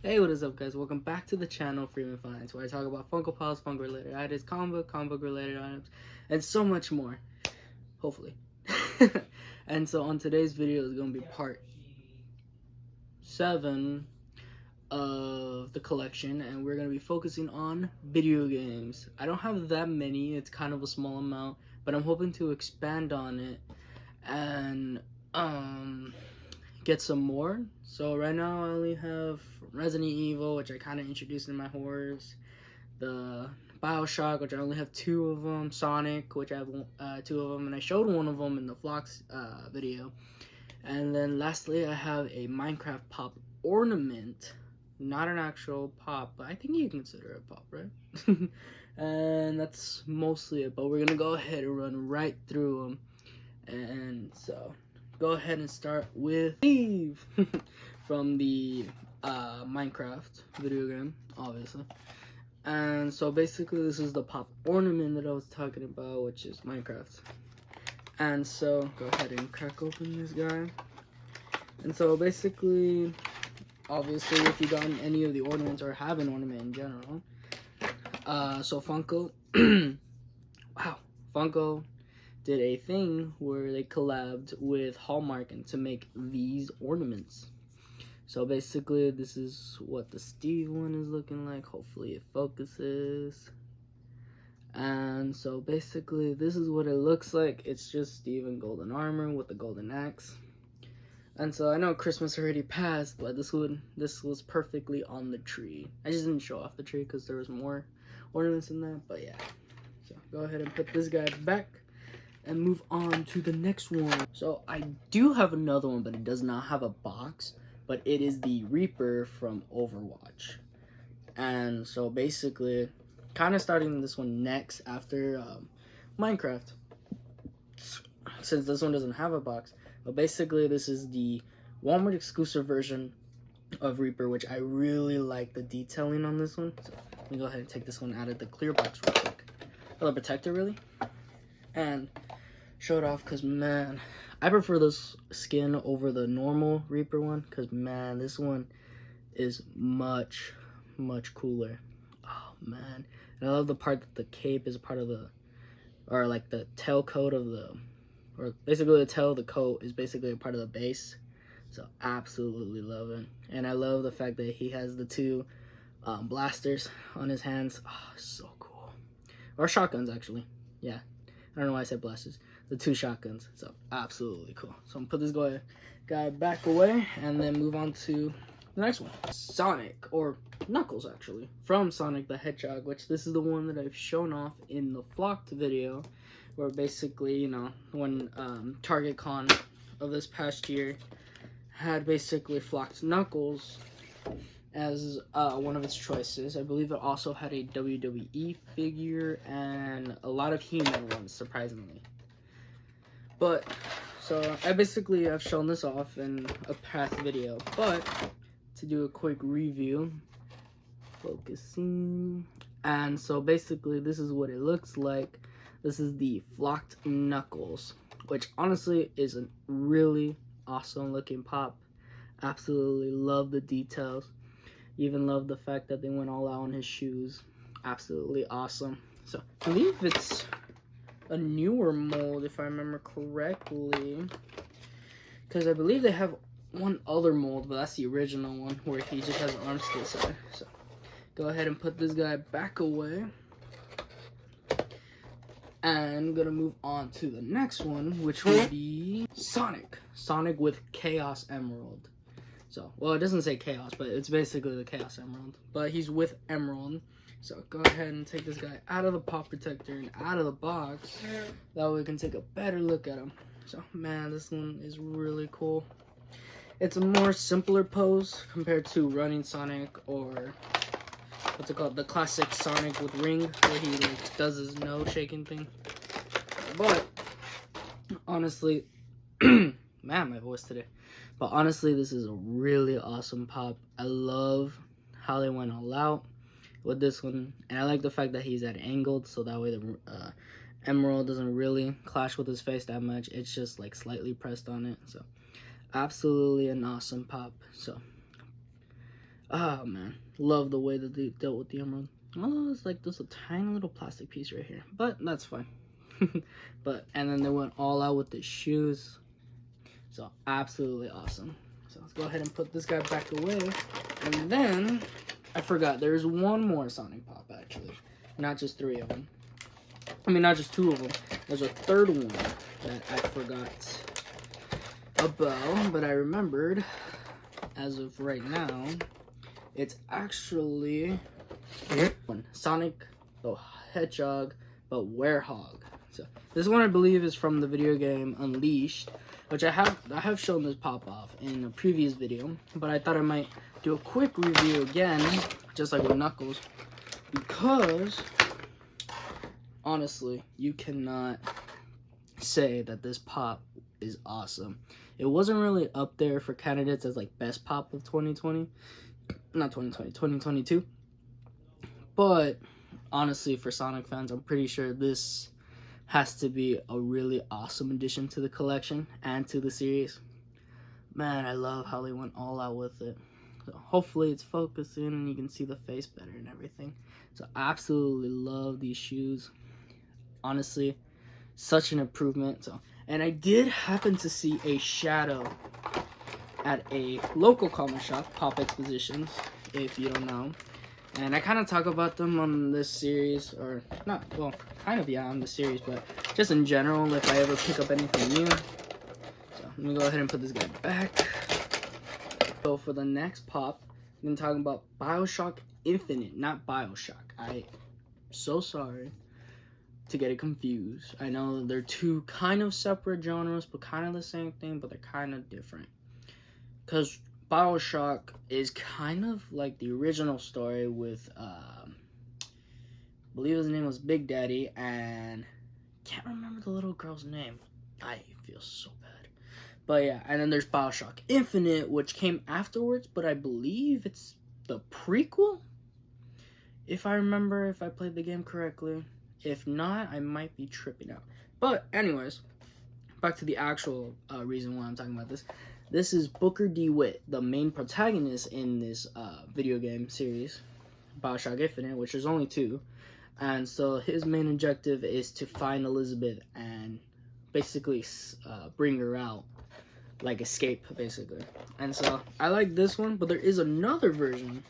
Hey, what is up, guys? Welcome back to the channel Freeman Finds, where I talk about Funko Pops, Funko related items, comic book related items, and so much more. Hopefully. And so on today's video is going to be part 7 of the collection, and we're going to be focusing on video games. I don't have that many, it's kind of a small amount, but I'm hoping to expand on it and get some more. So right now I only have Resident Evil, which I kind of introduced in my horrors, the Bioshock, which I only have 2 of them, Sonic, which I have 2 of them, and I showed one of them in the Vlogs video. And then lastly I have a Minecraft pop ornament, not an actual pop, but I think you can consider it a pop, right? And that's mostly it, but we're gonna go ahead and run right through them. And so go ahead and start with Steve from the Minecraft video game, obviously. And so basically this is the pop ornament that I was talking about, which is Minecraft. And so go ahead and crack open this guy. And so basically, obviously, if you got any of the ornaments or have an ornament in general, so Funko, wow, Funko did a thing where they collabed with Hallmark and to make these ornaments. So basically this is what the Steve one is looking like. Hopefully it focuses. And so basically this is what it looks like. It's just Steve in golden armor with the golden axe. And so I know Christmas already passed, but this was perfectly on the tree. I just didn't show off the tree because there was more ornaments in that, but yeah. So go ahead and put this guy back and move on to the next one. So I do have another one, but it does not have a box, but it is the Reaper from Overwatch. And so basically, kind of starting this one next after Minecraft, since this one doesn't have a box. But basically this is the Walmart exclusive version of Reaper, which I really like the detailing on this one. So let me go ahead and take this one out of the clear box real quick. Oh, the protector, really? And show it off, because man, I prefer this skin over the normal Reaper one, because man, this one is much cooler. Oh man, and I love the part that the cape is a part of the, or like the tail coat of the, or basically the tail of the coat is basically a part of the base. So absolutely love it. And I love the fact that he has the 2 blasters on his hands. Oh, so cool. Or shotguns, actually. Yeah, I don't know why I said blasters. The 2 shotguns. So absolutely cool. So I'm gonna put this guy back away and then move on to the next one. Sonic, or Knuckles actually, from Sonic the Hedgehog, which this is the one that I've shown off in the Flocked video, where basically, you know, when Target Con of this past year had basically flocked Knuckles as one of its choices. I believe it also had a WWE figure and a lot of He-Man ones, surprisingly. But, so I've shown this off in a past video, but to do a quick review, focusing, and so basically this is what it looks like. This is the flocked Knuckles, which honestly is a really awesome looking pop. Absolutely love the details. Even love the fact that they went all out on his shoes. Absolutely awesome. So I believe it's a newer mold, if I remember correctly, because I believe they have one other mold, but that's the original one where he just has arms to the side. So go ahead and put this guy back away. And I'm gonna move on to the next one, which will be Sonic. Sonic with Chaos Emerald. So, well, it doesn't say Chaos, but it's basically the Chaos Emerald. But he's with Emerald. So go ahead and take this guy out of the pop protector and out of the box. That way we can take a better look at him. So, man, this one is really cool. It's a more simpler pose compared to running Sonic, or what's it called, the classic Sonic with Ring, where he like does his nose shaking thing. But honestly, man, my voice today. But honestly, this is a really awesome pop. I love how they went all out with this one, and I like the fact that he's at angled, so that way the emerald doesn't really clash with his face that much. It's just like slightly pressed on it. So absolutely an awesome pop. So Oh man, love the way that they dealt with the emerald. Oh, it's like just a tiny little plastic piece right here, but that's fine. But and then they went all out with the shoes, so absolutely awesome. So let's go ahead and put this guy back away, and then I forgot there's one more Sonic Pop actually, not just 3 of them. I mean, not just 2 of them. There's a third one that I forgot about, but I remembered as of right now. It's actually Sonic the Hedgehog, but Werehog. So this one I believe is from the video game Unleashed, which I have shown this pop off in a previous video, but I thought I might do a quick review again, just like with Knuckles, because honestly, you cannot say that this pop is awesome. It wasn't really up there for candidates as like best pop of 2020. Not 2020, 2022. But honestly, for Sonic fans, I'm pretty sure this has to be a really awesome addition to the collection and to the series. Man, I love how they went all out with it. So hopefully it's focusing and you can see the face better and everything. So I absolutely love these shoes. Honestly, such an improvement. So, and I did happen to see a shadow at a local comic shop, Pop Expositions, if you don't know. And I kind of talk about them on this series, or not, well, kind of, yeah, on the series, but just in general, if I ever pick up anything new. So, let me go ahead and put this guy back. So, for the next pop, I'm going to talk about BioShock Infinite, not BioShock. I'm so sorry to get it confused. I know they're 2 kind of separate genres, but kind of the same thing, but they're kind of different. Because BioShock is kind of like the original story with, I believe his name was Big Daddy, and can't remember the little girl's name. I feel so bad. But yeah, and then there's BioShock Infinite, which came afterwards, but I believe it's the prequel? If I remember, if I played the game correctly. If not, I might be tripping out. But anyways, back to the actual reason why I'm talking about this. This is Booker DeWitt, the main protagonist in this video game series, BioShock Infinite, which there's only 2. And so his main objective is to find Elizabeth and basically bring her out, like escape, basically. And so I like this one, but there is another version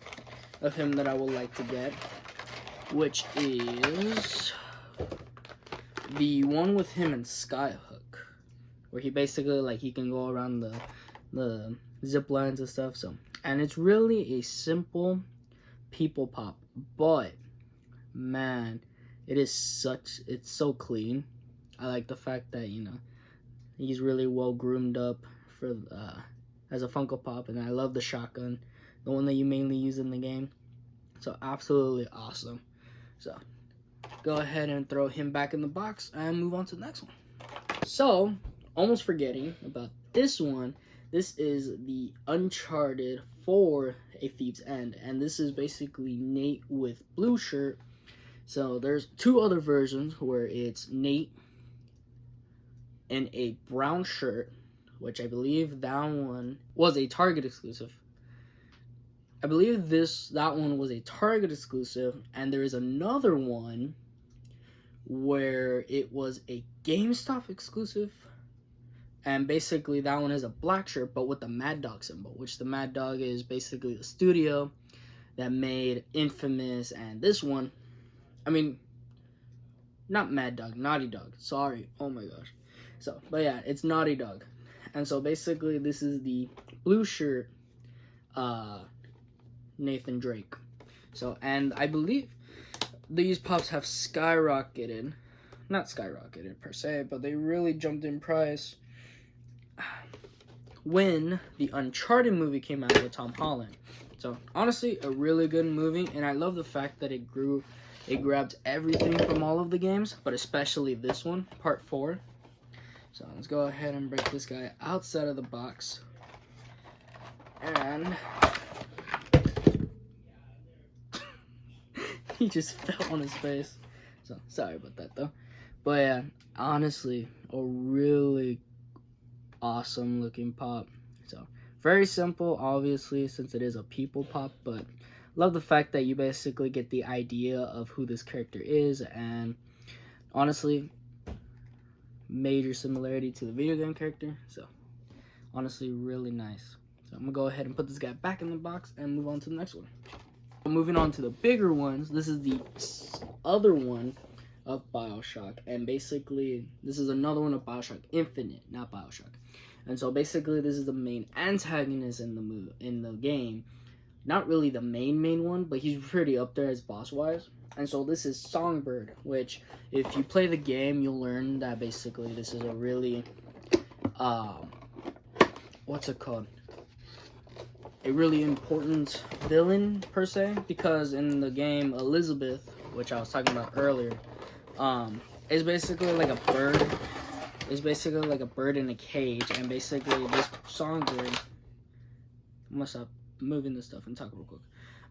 of him that I would like to get, which is the one with him and Skyhook, where he basically, like, he can go around the zip lines and stuff. So, and it's really a simple people pop, but man, it's so clean. I like the fact that, you know, he's really well groomed up for as a Funko Pop, and I love the shotgun, the one that you mainly use in the game. So absolutely awesome. So go ahead and throw him back in the box and move on to the next one. So, almost forgetting about this one. This is the Uncharted 4 A Thief's End, and this is basically Nate with blue shirt. So there's 2 other versions where it's Nate in a brown shirt, which I believe that one was a Target exclusive. I believe that one was a Target exclusive, and there is another one where it was a GameStop exclusive. And basically that one is a black shirt, but with the Mad Dog symbol, which the Mad Dog is basically the studio that made Infamous, and this one, I mean, not Mad Dog, Naughty Dog, sorry, oh my gosh. So, but yeah, it's Naughty Dog. And so basically this is the blue shirt, Nathan Drake. So, and I believe these pops have skyrocketed, not skyrocketed per se, but they really jumped in price when the Uncharted movie came out with Tom Holland. So honestly, a really good movie, and I love the fact that it grabbed everything from all of the games, but especially this one, part 4. So let's go ahead and break this guy outside of the box. And he just fell on his face. So sorry about that though. But yeah, honestly, a really awesome looking pop. So Very simple, obviously, since it is a people pop, but love the fact that you basically get the idea of who this character is, and honestly, major similarity to the video game character. So honestly, really nice. So I'm gonna go ahead and put this guy back in the box and move on to the next one. Moving on to the bigger ones, this is the other one of BioShock, and basically this is another one of BioShock Infinite, not BioShock. And so basically this is the main antagonist in the game. Not really the main one, but he's pretty up there as boss wise. And so this is Songbird, which if you play the game, you'll learn that basically this is a really what's it called? A really important villain per se, because in the game Elizabeth, which I was talking about earlier, is basically like a bird. It's basically like a bird in a cage, and basically this Songbird. I'm gonna stop moving this stuff and talk real quick.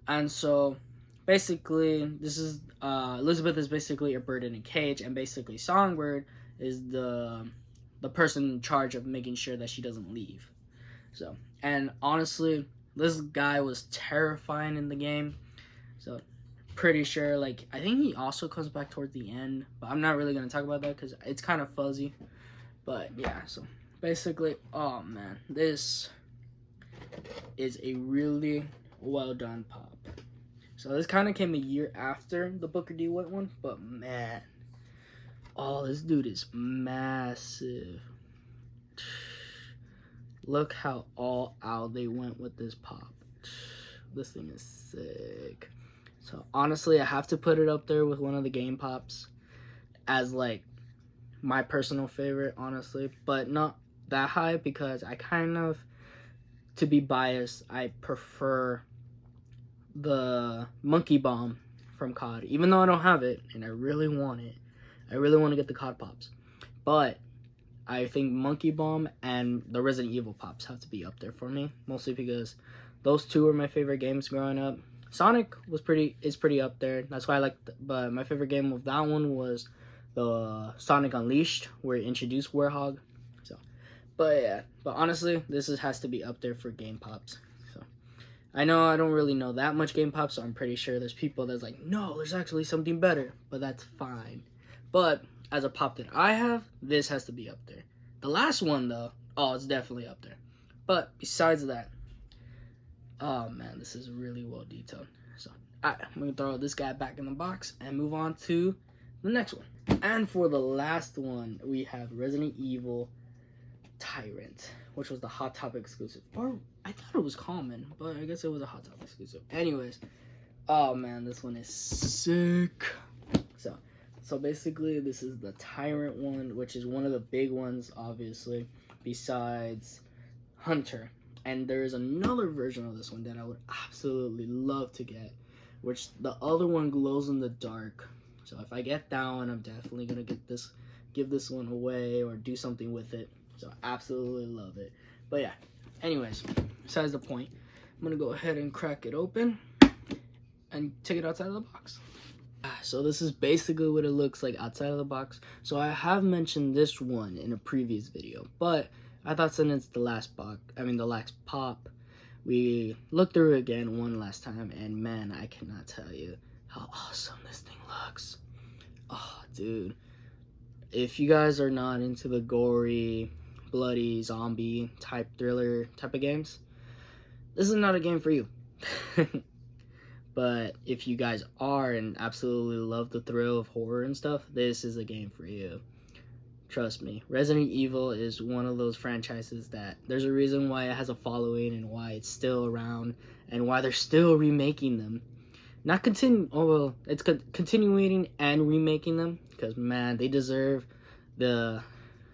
And so basically this is Elizabeth is basically a bird in a cage, and basically Songbird is the person in charge of making sure that she doesn't leave. So, and honestly, this guy was terrifying in the game. So pretty sure, like, I think he also comes back towards the end, but I'm not really gonna talk about that because it's kind of fuzzy. But yeah, so basically, oh man, this is a really well done pop. So this kind of came a year after the Booker D. Wet one, but man, oh, this dude is massive. Look how all out they went with this pop. This thing is sick. So honestly, I have to put it up there with one of the game pops as like my personal favorite, honestly, but not that high because I kind of, to be biased, I prefer the Monkey Bomb from COD, even though I don't have it and I really want it. I really want to get the COD pops, but I think Monkey Bomb and the Resident Evil pops have to be up there for me, mostly because those two were my favorite games growing up. Sonic is pretty up there. That's why I like, but my favorite game of that one was the Sonic Unleashed, where it introduced Warhog. So, but yeah, but honestly, has to be up there for game pops. So, I know I don't really know that much game pops, so I'm pretty sure there's people that's like, no, there's actually something better, but that's fine. But as a pop that I have, this has to be up there. The last one, though, oh, it's definitely up there. But besides that, oh man, this is really well detailed. So, I'm gonna throw this guy back in the box and move on to the next one. And for the last one, we have Resident Evil Tyrant, which was the Hot Topic exclusive. Or I thought it was common, but I guess it was a Hot Topic exclusive. Anyways, oh man, this one is sick. So basically, this is the Tyrant one, which is one of the big ones, obviously, besides Hunter. And there is another version of this one that I would absolutely love to get, which the other one glows in the dark. So if I get that one, I'm definitely gonna give this one away or do something with it. So I absolutely love it. But yeah, anyways, besides the point, I'm gonna go ahead and crack it open and take it outside of the box. So this is basically what it looks like outside of the box. So I have mentioned this one in a previous video, but I thought since it's the last pop, we looked through it again one last time, and man, I cannot tell you how awesome this thing looks. Oh, dude. If you guys are not into the gory, bloody, zombie type thriller type of games, this is not a game for you. But if you guys are and absolutely love the thrill of horror and stuff, this is a game for you. Trust me. Resident Evil is one of those franchises that there's a reason why it has a following and why it's still around and why they're still remaking them. It's continuing and remaking them because, man, they deserve the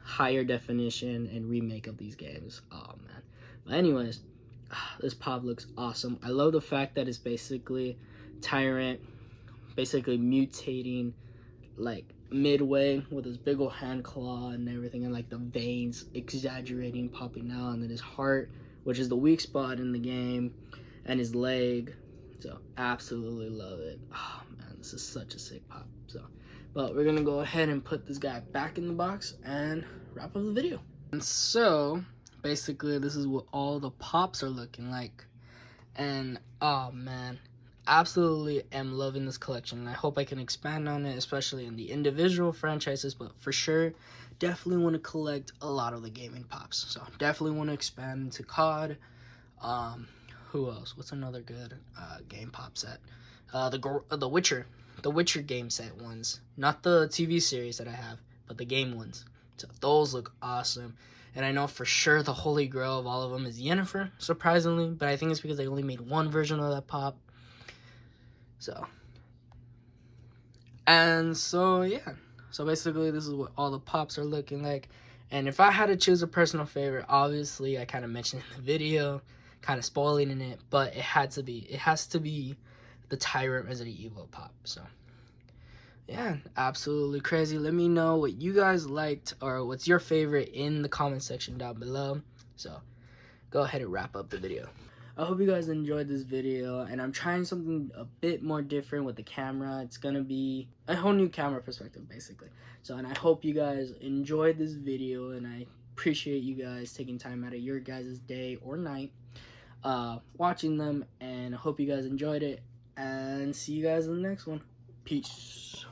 higher definition and remake of these games. Oh, man. But anyways, this pop looks awesome. I love the fact that it's basically Tyrant basically mutating like midway with his big old hand claw and everything, and like the veins exaggerating, popping out, and then his heart, which is the weak spot in the game, and his leg. So absolutely love it. Oh man, this is such a sick pop. So, but we're gonna go ahead and put this guy back in the box and wrap up the video. And so basically this is what all the pops are looking like. And oh man, absolutely am loving this collection. I hope I can expand on it, especially in the individual franchises, but for sure definitely want to collect a lot of the gaming pops. So definitely want to expand into COD. Who else? What's another good game pop set? The Witcher game set ones, not the TV series that I have, but the game ones. So those look awesome. And I know for sure the holy grail of all of them is Yennefer, surprisingly, but I think it's because they only made one version of that pop. So yeah. So basically this is what all the pops are looking like. And if I had to choose a personal favorite, obviously I kind of mentioned in the video, kind of spoiling in it, but it has to be the Tyrant Resident Evil pop. So yeah, absolutely crazy. Let me know what you guys liked or what's your favorite in the comment section down below. So go ahead and wrap up the video. I hope you guys enjoyed this video, and I'm trying something a bit more different with the camera. It's gonna be a whole new camera perspective, basically. So, and I hope you guys enjoyed this video, and I appreciate you guys taking time out of your guys' day or night watching them, and I hope you guys enjoyed it, and see you guys in the next one. Peace.